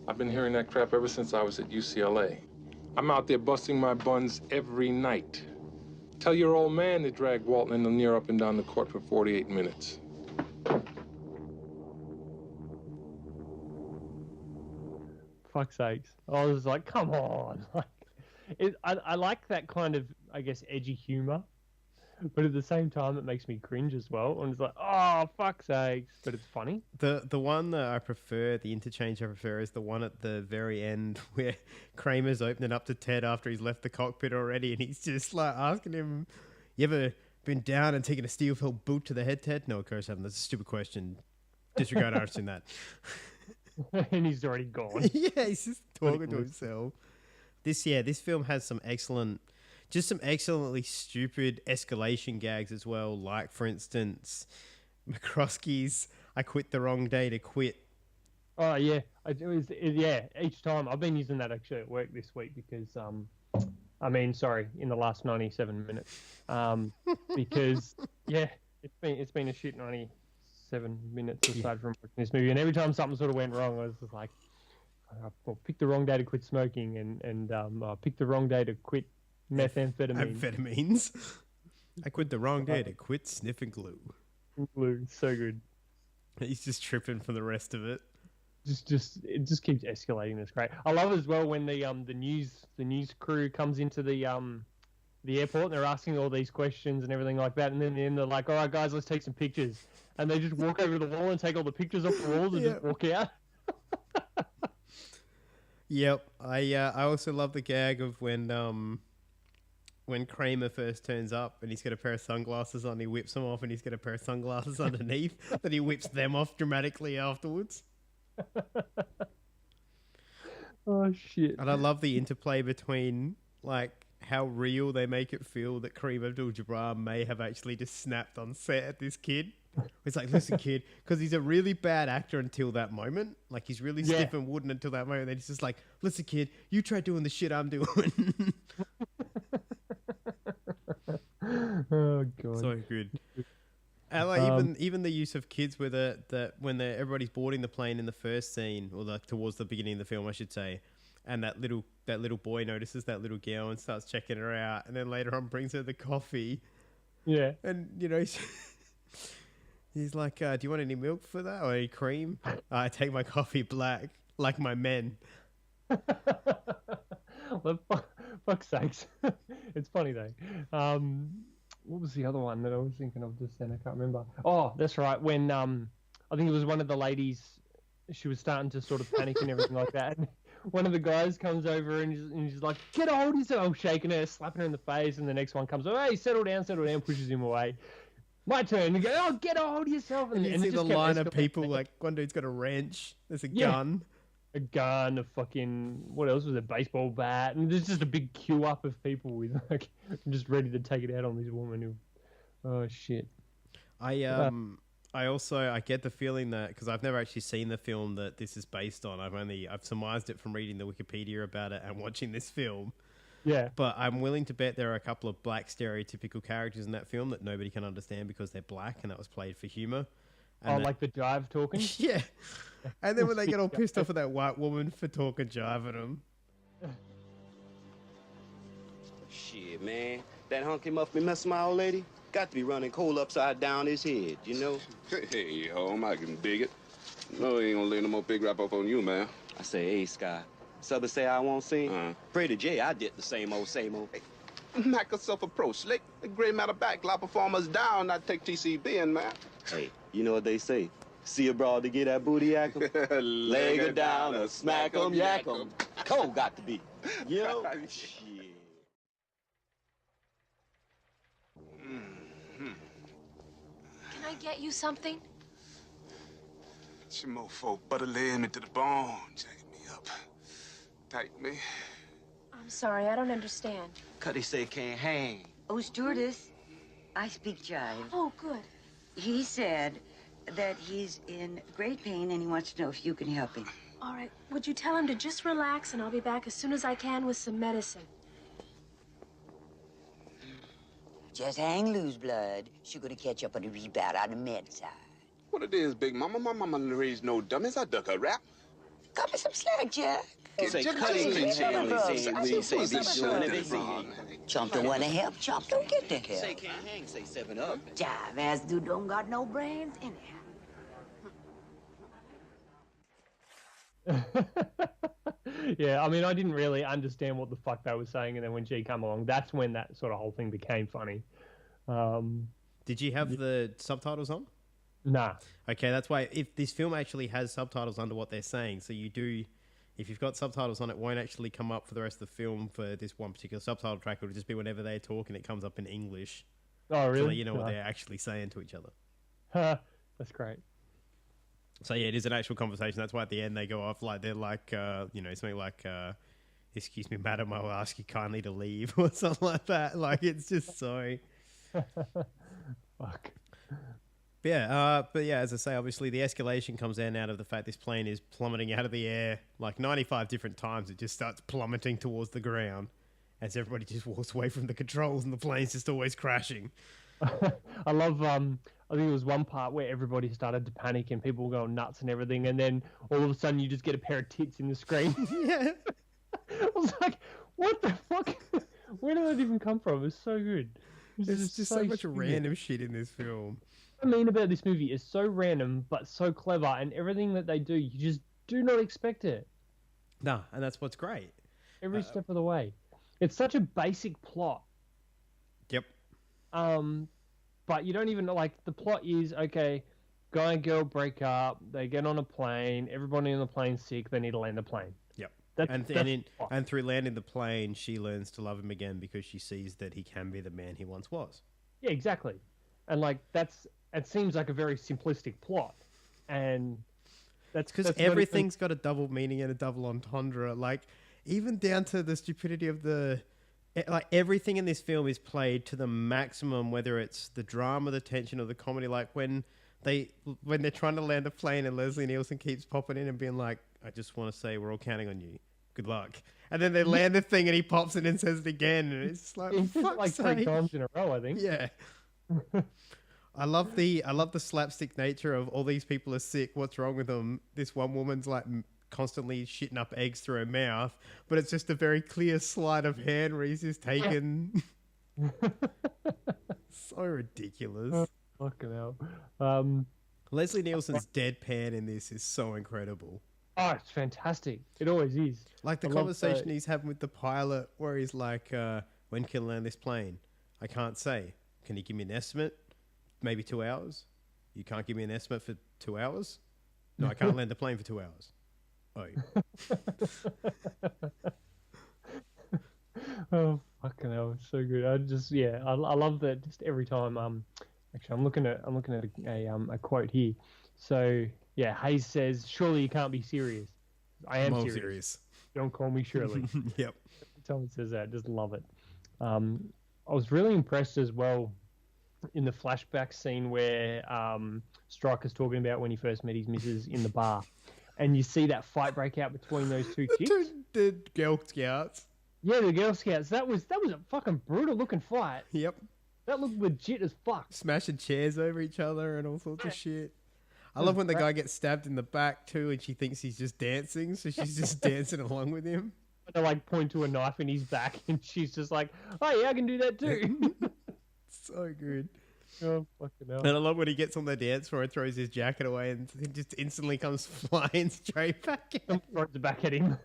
I've been hearing that crap ever since I was at UCLA. I'm out there busting my buns every night. Tell your old man to drag Walton and Lanier up and down the court for 48 minutes. Fuck's sakes. I was like, come on. I like that kind of, I guess, edgy humor. But at the same time, it makes me cringe as well. And it's like, oh, fuck's sakes. But it's funny. The one that I prefer, the interchange I prefer, is the one at the very end where Kramer's opening up to Ted after he's left the cockpit already. And he's just like asking him, you ever been down and taken a steel-filled boot to the head, Ted? No, of course I haven't. That's a stupid question. Disregard answering that. And he's already gone. Yeah, he's just talking to himself. This film has some excellently stupid escalation gags as well. Like, for instance, McCroskey's "I quit the wrong day to quit." Oh yeah, each time I've been using that actually at work this week because in the last 97 minutes, because it's been a shit 97 minutes aside from watching this movie, and every time something sort of went wrong, I was just like, I picked the wrong day to quit smoking, and I picked the wrong day to quit amphetamines. I quit the wrong day to quit sniffing glue. Glue, so good. He's just tripping for the rest of it. It just keeps escalating. It's great. I love as well when the news crew comes into the airport and they're asking all these questions and everything like that, and then they're like, all right guys, let's take some pictures, and they just walk over to the wall and take all the pictures off the walls and just walk out. Yep. I also love the gag of when Kramer first turns up and he's got a pair of sunglasses on, he whips them off, and he's got a pair of sunglasses underneath that he whips them off dramatically afterwards. Oh shit. And I love the interplay between like how real they make it feel that Kareem Abdul-Jabbar may have actually just snapped on set at this kid. It's like, listen, kid, because he's a really bad actor until that moment. Like, he's really stiff and wooden until that moment. Then he's just like, listen, kid, you try doing the shit I'm doing. Oh god, so good. And like even the use of kids with when everybody's boarding the plane in the first scene, or like towards the beginning of the film, I should say, and that little boy notices that little girl and starts checking her out, and then later on brings her the coffee. Yeah, and he's like, do you want any milk for that or any cream? I take my coffee black, like my men. Well, fuck's sakes. It's funny though. What was the other one that I was thinking of just then? I can't remember. Oh, that's right. When I think it was one of the ladies, she was starting to sort of panic and everything like that. And one of the guys comes over and he's like, get a hold of yourself. I'm shaking her, slapping her in the face. And the next one comes, hey, settle down, pushes him away. My turn. You go, oh, get a hold of yourself. And you see the line of people, like one dude's got a wrench, there's a gun. A gun, a fucking, what else was it, baseball bat, and there's just a big queue up of people with like just ready to take it out on this woman who, oh shit. I get the feeling that, because I've never actually seen the film that this is based on, I've surmised it from reading the Wikipedia about it and watching this film. Yeah. But I'm willing to bet there are a couple of black stereotypical characters in that film that nobody can understand because they're black, and that was played for humor. And like the jive talking? Yeah. And then when they get all pissed off at that white woman for talking jive at them. Shit, man. That hunky must be messing my old lady. Got to be running coal upside down his head, you know? Hey, home, I can dig it. No, he ain't gonna lay no more big rap up on you, man. I say, hey, Sky. Subba say I won't sing? Pray to Jay, I did the same old. Hey, knock yourself a pro slick. The gray matter back, lot performers down, not take TCB in, man. Hey, you know what they say? See a broad to get that booty yak 'em? Leg her down or smack 'em, yak 'em. Cole got to be. You know? Shit. Can I get you something? It's your mofo butter laying me to the bone, jacking me up. Tight me. I'm sorry, I don't understand. Cuddy say can't hang. Oh, stewardess, I speak jive. Oh, good. He said that he's in great pain and he wants to know if you can help him. All right. Would you tell him to just relax and I'll be back as soon as I can with some medicine? Just hang loose, blood. She's gonna catch up on the rebound on the med side. What it is, Big Mama? My mama raised no dummies. I duck a rap. Cut me some slack, Jack. Say Cuddy ain't say be doing everything. Chump don't want to help. Chump don't get the help. Say can't hang, say 7 Up. Jive ass dude don't got no brains anyhow. Yeah, I mean, I didn't really understand what the fuck they were saying, and then when G came along, that's when that sort of whole thing became funny. Did you have the subtitles on? Nah. Okay, that's why if this film actually has subtitles under what they're saying, so you do, if you've got subtitles on, it won't actually come up for the rest of the film for this one particular subtitle track. It'll just be whenever they talk and it comes up in English. Oh, really? So that you know what they're actually saying to each other. That's great. So yeah, it is an actual conversation. That's why at the end they go off like they're like, something like, "Excuse me, madam, I will ask you kindly to leave," or something like that. Like it's just so. Fuck. But yeah, as I say, obviously the escalation comes out of the fact this plane is plummeting out of the air like 95 different times. It just starts plummeting towards the ground as everybody just walks away from the controls and the plane's just always crashing. I love, I think it was one part where everybody started to panic and people were going nuts and everything, and then all of a sudden you just get a pair of tits in the screen. Yeah. I was like, what the fuck? Where did that even come from? It's so good. There's just so much random shit in this film. What I mean about this movie is so random but so clever, and everything that they do, you just do not expect it. No, and that's what's great. Every step of the way. It's such a basic plot. Yep. But you don't even know, like, the plot is, okay, guy and girl break up, they get on a plane, everybody on the plane's sick, they need to land the plane. Yep. That's and through landing the plane, she learns to love him again because she sees that he can be the man he once was. Yeah, exactly. And, like, it seems like a very simplistic plot. And that's because everything's got a double meaning and a double entendre. Like, even down to the stupidity of like, everything in this film is played to the maximum, whether it's the drama, the tension, or the comedy. Like, when they're trying to land a plane and Leslie Nielsen keeps popping in and being like, "I just want to say we're all counting on you. Good luck." And then they land the thing and he pops in and says it again. And it's like, like 3 times in a row, I think. Yeah. I love the slapstick nature of all these people are sick. What's wrong with them? This one woman's like constantly shitting up eggs through her mouth, but it's just a very clear sleight of hand where he's just taken. So ridiculous. Fucking hell. Leslie Nielsen's deadpan in this is so incredible. Oh, it's fantastic. It always is. Like the conversation he's having with the pilot where he's like, when can I land this plane? I can't say. Can you give me an estimate? Maybe 2 hours? You can't give me an estimate for 2 hours? No, I can't land the plane for 2 hours. Oh. Oh, fucking hell. It's so good. I love that just every time. Actually, I'm looking at a quote here. So, yeah, Hayes says, "Surely you can't be serious." I am serious. Don't call me Shirley. Yep. Every time it says that, just love it. I was really impressed as well in the flashback scene where Stryker's talking about when he first met his missus in the bar. And you see that fight break out between those two chicks. The Girl Scouts. Yeah, the Girl Scouts. That was a fucking brutal looking fight. Yep. That looked legit as fuck. Smashing chairs over each other and all sorts of shit. I love when the guy gets stabbed in the back too and she thinks he's just dancing, so she's just dancing along with him. They like point to a knife in his back and she's just like, "Oh yeah, I can do that too." So good. Oh, fucking hell. And I love when he gets on the dance floor and throws his jacket away and he just instantly comes flying straight back in. Throws it back at him.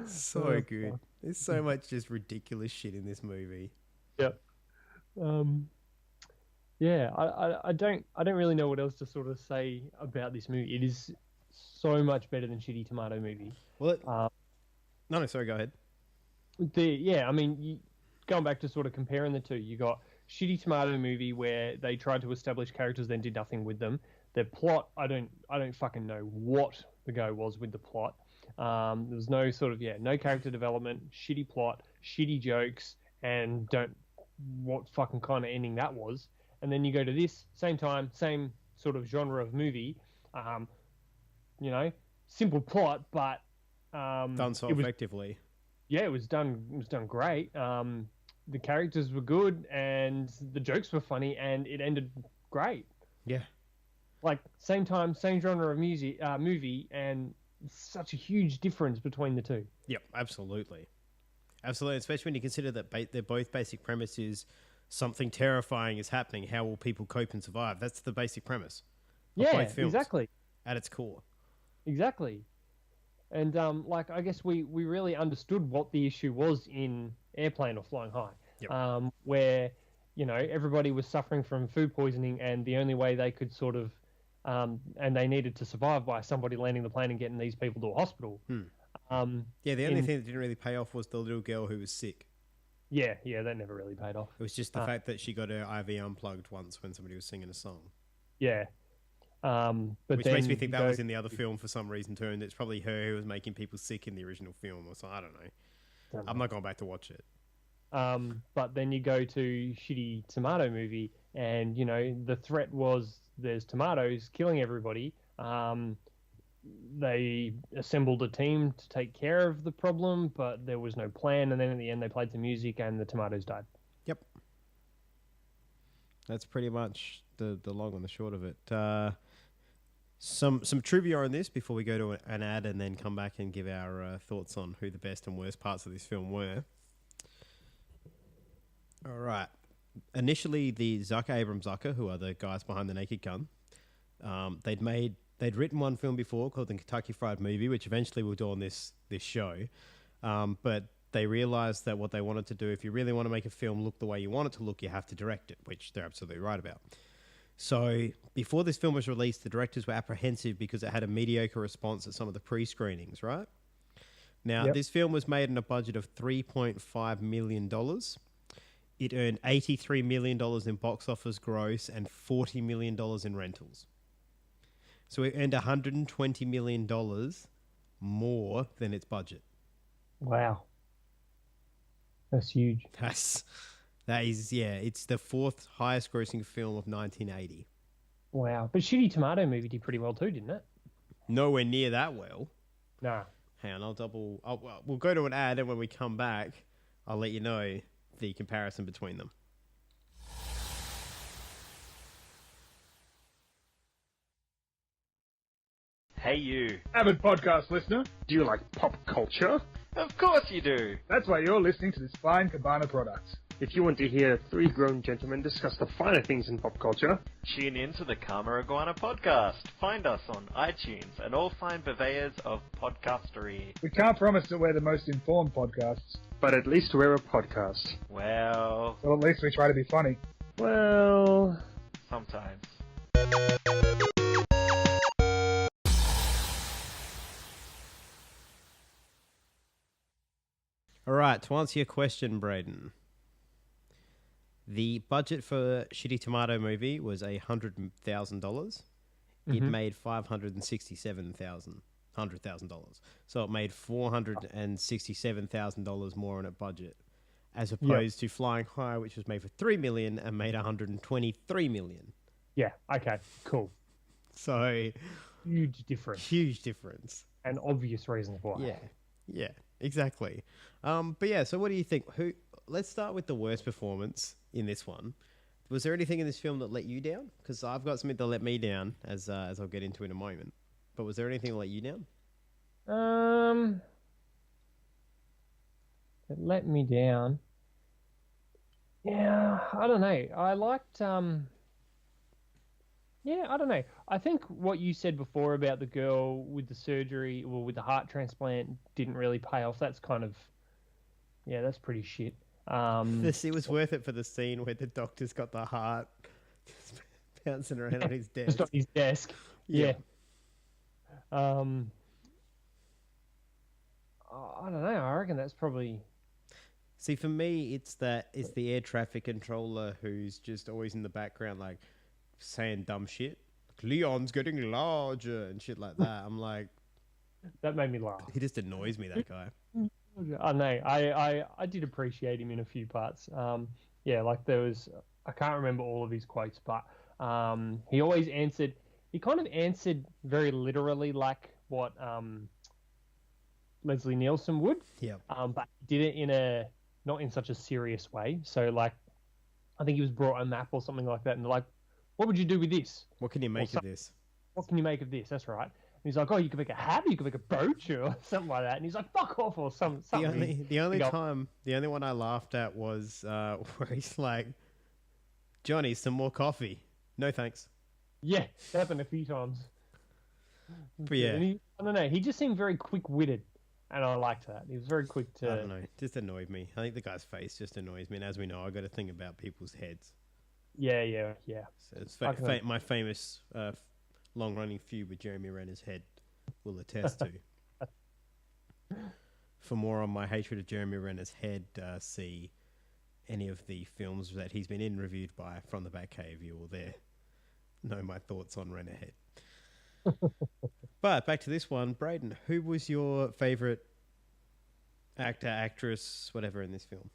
So good. There's so much just ridiculous shit in this movie. Yep. Yeah, I don't really know what else to sort of say about this movie. It is so much better than Shitty Tomato Movie. Well, no, sorry, go ahead. I mean, going back to sort of comparing the two, you got Shitty Tomato Movie where they tried to establish characters, then did nothing with them. Their plot, I don't fucking know what the go was with the plot. There was no sort of no character development, shitty plot, shitty jokes, and what fucking kind of ending that was. And then you go to this same time, same sort of genre of movie, simple plot, but done so effectively. Yeah, it was done. It was done great. The characters were good, and the jokes were funny, and it ended great. Yeah, like same time, same genre of movie, and such a huge difference between the two. Yep, absolutely, especially when you consider that they're both basic premise is something terrifying is happening. How will people cope and survive? That's the basic premise of both films, exactly, at its core. Exactly. And I guess we really understood what the issue was in Airplane or Flying High, where everybody was suffering from food poisoning, and the only way they could sort of and they needed to survive by somebody landing the plane and getting these people to a hospital. The only thing that didn't really pay off was the little girl who was sick. Yeah, that never really paid off. It was just the fact that she got her IV unplugged once when somebody was singing a song. Yeah. Which makes me think that was in the other film for some reason too, and it's probably her who was making people sick in the original film or something. I don't know. I'm not going back to watch it. But then you go to shitty tomato movie, and the threat was there's tomatoes killing everybody. They assembled a team to take care of the problem, but there was no plan, and then in the end they played some music and the tomatoes died. Yep. That's pretty much the long and the short of it. Some trivia on this before we go to an ad and then come back and give our thoughts on who the best and worst parts of this film were. All right. Initially, the Abrams-Zucker, who are the guys behind The Naked Gun, they'd written one film before called The Kentucky Fried Movie, which eventually we'll do on this show. But they realized that what they wanted to do, if you really want to make a film look the way you want it to look, you have to direct it, which they're absolutely right about. So before this film was released, the directors were apprehensive because it had a mediocre response at some of the pre-screenings, right? Now, This film was made on a budget of $3.5 million. It earned $83 million in box office gross and $40 million in rentals. So it earned $120 million more than its budget. Wow. That's huge. That is, it's the fourth highest grossing film of 1980. Wow. But Shitty Tomato Movie did pretty well too, didn't it? Nowhere near that well. Nah. Hang on, we'll go to an ad, and when we come back, I'll let you know the comparison between them. Hey you. Avid podcast listener, do you like pop culture? Of course you do. That's why you're listening to this fine Cabana product. If you want to hear three grown gentlemen discuss the finer things in pop culture, tune in to the Karma Iguana podcast. Find us on iTunes and all fine purveyors of podcastery. We can't promise that we're the most informed podcasts, but at least we're a podcast. Well, at least we try to be funny. Well, sometimes. All right, to answer your question, Braden, the budget for Shitty Tomato Movie was $100,000. It made $100,000. So it made $467,000 more on its budget, as opposed to Flying High, which was made for $3 million and made $123 million. Yeah. Okay. Cool. So huge difference. Huge difference. And obvious reasons why. Yeah. Yeah. Exactly. But yeah. So what do you think? Let's start with the worst performance in this one. Was there anything in this film that let you down? Because I've got something that let me down, as I'll get into in a moment. But was there anything that let you down? It let me down. Yeah, I don't know. I liked. Yeah, I don't know. I think what you said before about the girl with the surgery or with the heart transplant didn't really pay off. That's kind of, that's pretty shit. It was worth it for the scene where the doctor's got the heart just bouncing around on his desk. Just on his desk. Yeah. I don't know. I reckon that's probably. See, for me, it's the air traffic controller who's just always in the background, like saying dumb shit. Like, Leon's getting larger and shit like that. I'm like, That made me laugh. He just annoys me, that guy. I know. I did appreciate him in a few parts. Yeah, like there was. I can't remember all of his quotes, but he always answered. He kind of answered very literally, like what Leslie Nielsen would. Yeah. But he did it in a not in such a serious way. So like, I think he was brought a map or something like that, and they're like, "What would you do with this? What can you make of this? What can you make of this?" That's right. And he's like, "Oh, you could make a hat, or you could make a brooch, or something like that." And he's like, "Fuck off," or something. The only one I laughed at was where he's like, "Johnny, some more coffee." No thanks. Yeah, that happened a few times. But yeah, I don't know. He just seemed very quick-witted, and I liked that. He was very quick to. I don't know. Just annoyed me. I think the guy's face just annoys me. And as we know, I got a thing about people's heads. Yeah. So it's my famous long-running feud with Jeremy Renner's head will attest to. For more on my hatred of Jeremy Renner's head, see any of the films that he's been in reviewed by From the Batcave. You will there know my thoughts on Renner head. But back to this one, Braden, who was your favourite actor, actress, whatever in this film?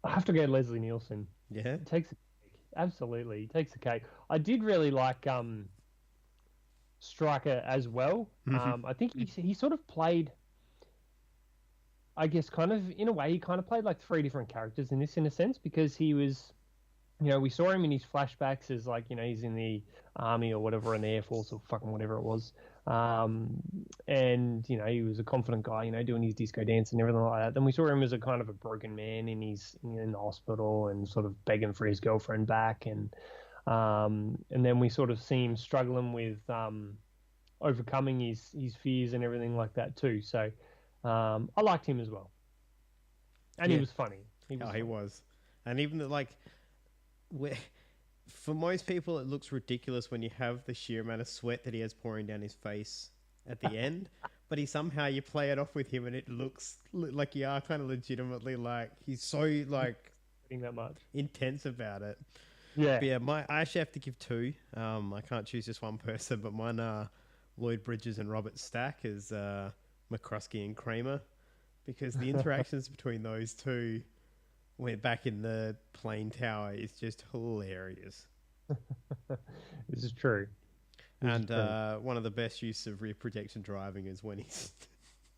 I have to go Leslie Nielsen. Yeah? He takes the cake. Absolutely. He takes the cake. I did really like Stryker as well. I think he sort of played, I guess, kind of, in a way, he kind of played like three different characters in this, in a sense, because he was, we saw him in his flashbacks as like, he's in the army or whatever, in the Air Force or fucking whatever it was. And, he was a confident guy, doing his disco dance and everything like that. Then we saw him as a kind of a broken man in the hospital and sort of begging for his girlfriend back. And then we sort of see him struggling with overcoming his fears and everything like that too. So I liked him as well. And he was funny. He was. And even for most people, it looks ridiculous when you have the sheer amount of sweat that he has pouring down his face at the end. But you play it off with him, and it looks like you are kind of legitimately like he's so like that much intense about it. Yeah, but yeah. I actually have to give two. I can't choose just one person, but mine are Lloyd Bridges and Robert Stack as McCruskey and Kramer, because the interactions between those two went back in the plane tower is just hilarious. This is true. And one of the best use of rear projection driving is when he's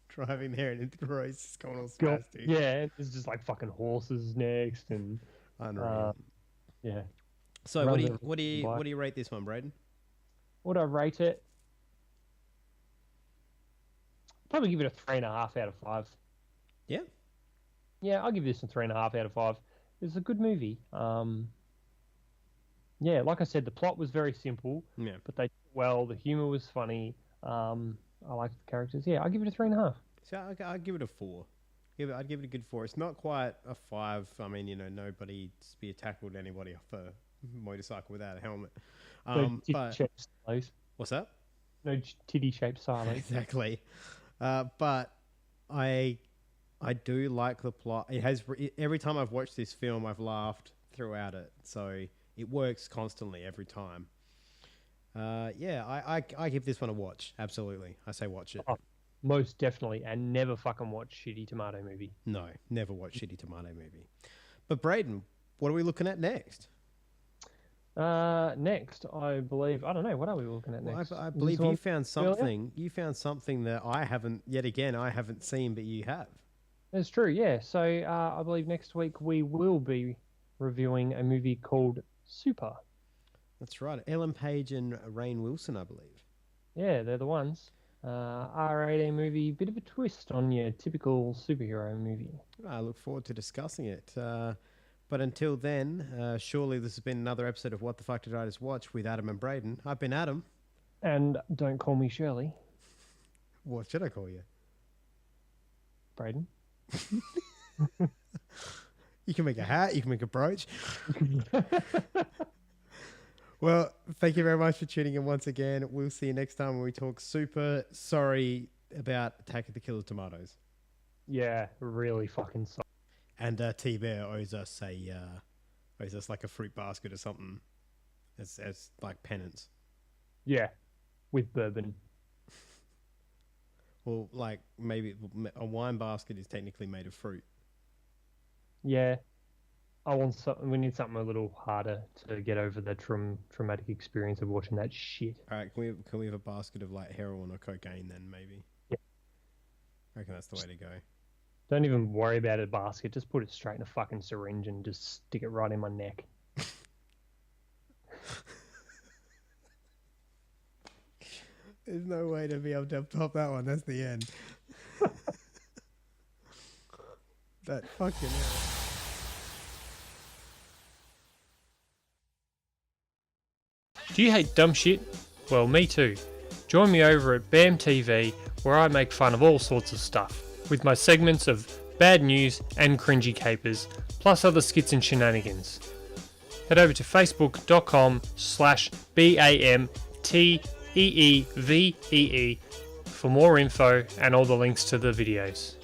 driving there and the road's just going all spastic. Yeah, there's just like fucking horses next and unreal. Yeah. So what do you rate this one, Braden? Would I rate it? Probably give it a 3.5 out of 5. Yeah. Yeah, I'll give this a 3.5 out of 5. It's a good movie. Yeah, like I said, the plot was very simple. Yeah. But they did well. The humor was funny. I liked the characters. Yeah, I'll give it a 3.5. So I'll give it a 4. I'd give it a good 4. It's not quite a 5. I mean, nobody spear tackled anybody off a motorcycle without a helmet. No titty-shaped silos. What's that? No titty-shaped silos. Exactly. But I do like the plot. It has every time I've watched this film, I've laughed throughout it. So it works constantly every time. I give this one a watch. Absolutely, I say watch it. Oh, most definitely, and never fucking watch Shitty Tomato Movie. No, never watch Shitty Tomato Movie. But Braden, what are we looking at next? Next, I believe, I don't know, what are we looking at next? I believe you found something. You found something that I haven't seen, but you have. That's true, yeah. So I believe next week we will be reviewing a movie called Super. That's right. Ellen Page and Rainn Wilson, I believe. Yeah, they're the ones. R-18 movie, bit of a twist on your typical superhero movie. I look forward to discussing it. But until then, surely this has been another episode of What the Fuck Did I Just Watch with Adam and Braden. I've been Adam. And don't call me Shirley. What should I call you? Braden. You can make a hat, you can make a brooch. Well, thank you very much for tuning in once again. We'll see you next time when we talk Super. Sorry about Attack of the Killer Tomatoes. Yeah, really fucking sorry. And T-Bear owes us like a fruit basket or something as like penance. Yeah. with bourbon. Well, like maybe a wine basket is technically made of fruit. Yeah. We need something a little harder to get over the traumatic experience of watching that shit. All right, can we have a basket of like heroin or cocaine then maybe? Yeah. I reckon that's the way to go. Don't even worry about a basket. Just put it straight in a fucking syringe and just stick it right in my neck. There's no way to be able to top that one. That's the end. That fucking hell. Do you hate dumb shit? Well, me too. Join me over at BAM TV, where I make fun of all sorts of stuff, with my segments of bad news and cringy capers, plus other skits and shenanigans. Head over to facebook.com/BAMTEEVEE for more info and all the links to the videos.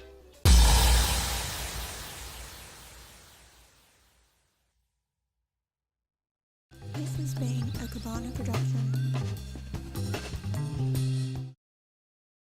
This has been a Cabana production.